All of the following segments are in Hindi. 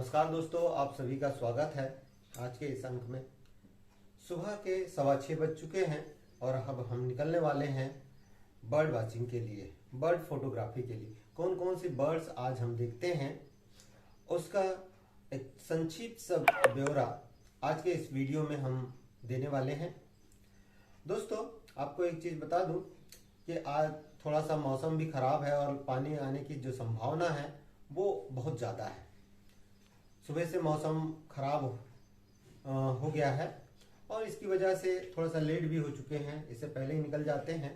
नमस्कार दोस्तों, आप सभी का स्वागत है आज के इस अंक में। सुबह के 6:15 बज चुके हैं और अब हम निकलने वाले हैं बर्ड वाचिंग के लिए, बर्ड फोटोग्राफी के लिए। कौन कौन सी बर्ड्स आज हम देखते हैं उसका एक संक्षिप्त सा ब्यौरा आज के इस वीडियो में हम देने वाले हैं। दोस्तों, आपको एक चीज़ बता दूं कि आज थोड़ा सा मौसम भी खराब है और पानी आने की जो संभावना है वो बहुत ज़्यादा है। सुबह से मौसम खराब हो गया है और इसकी वजह से थोड़ा सा लेट भी हो चुके हैं, इससे पहले ही निकल जाते हैं।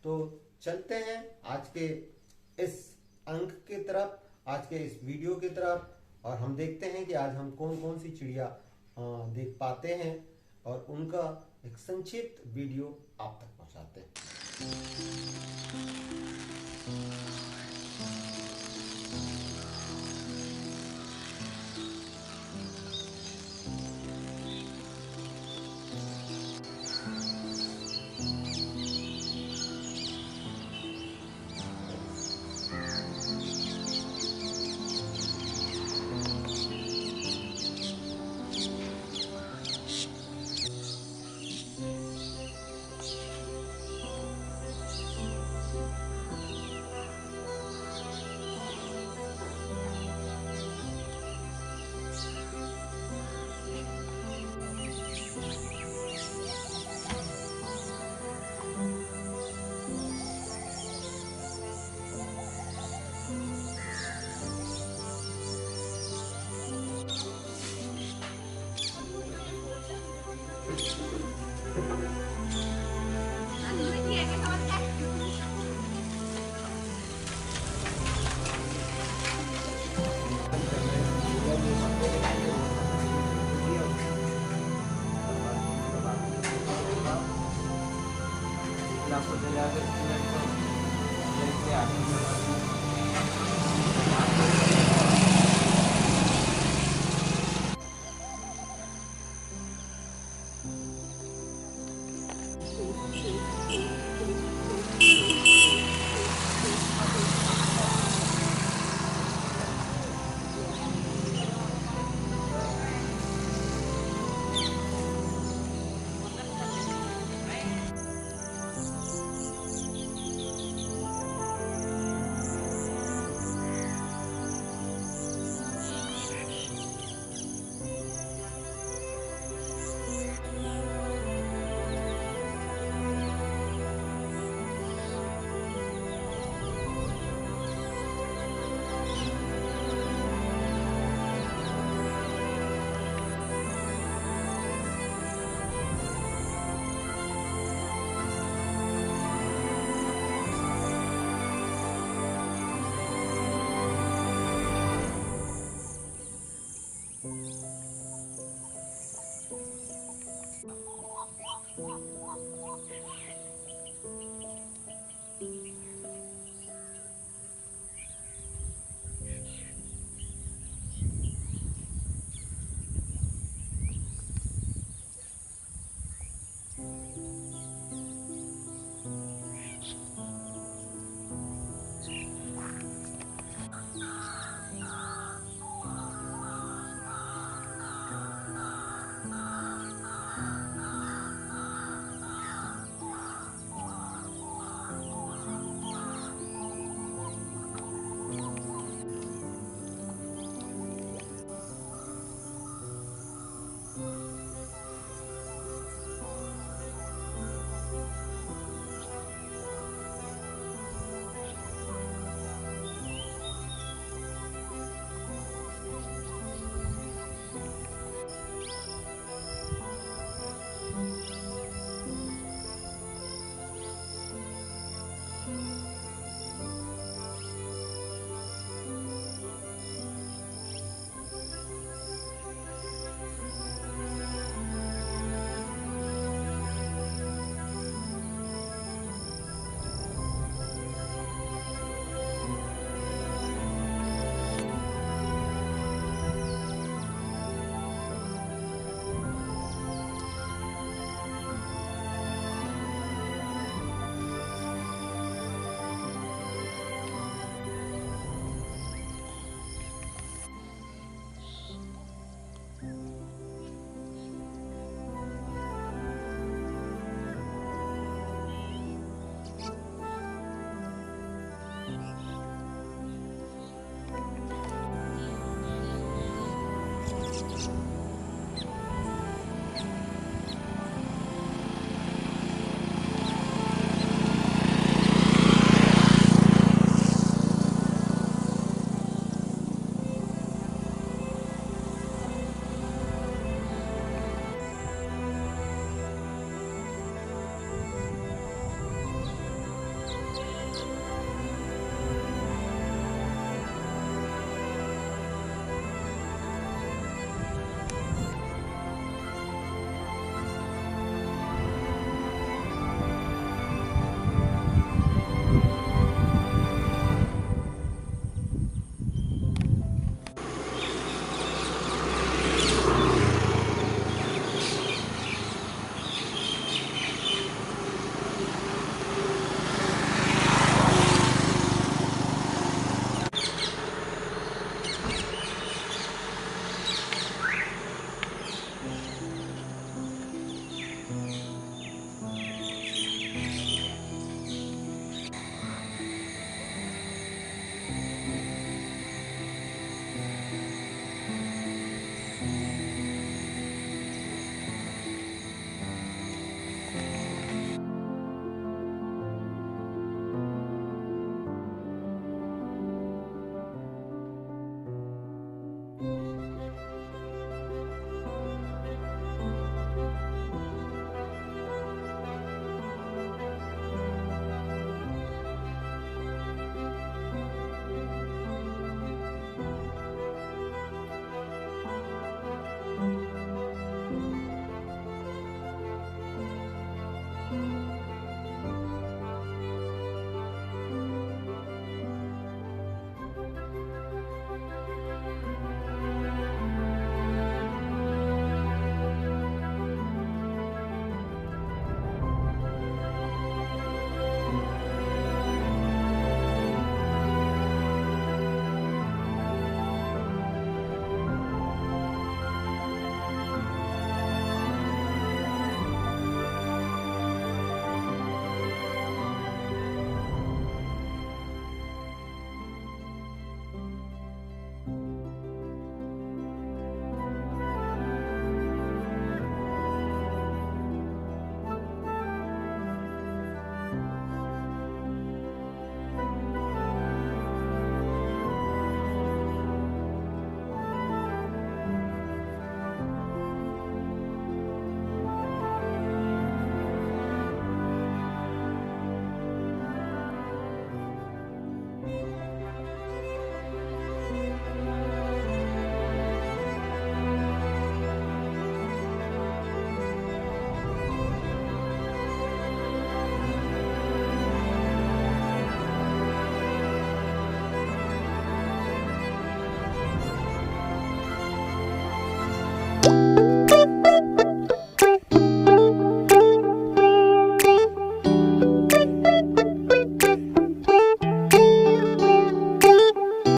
तो चलते हैं आज के इस अंक की तरफ, आज के इस वीडियो की तरफ, और हम देखते हैं कि आज हम कौन कौन सी चिड़िया देख पाते हैं और उनका एक संक्षिप्त वीडियो आप तक पहुंचाते हैं।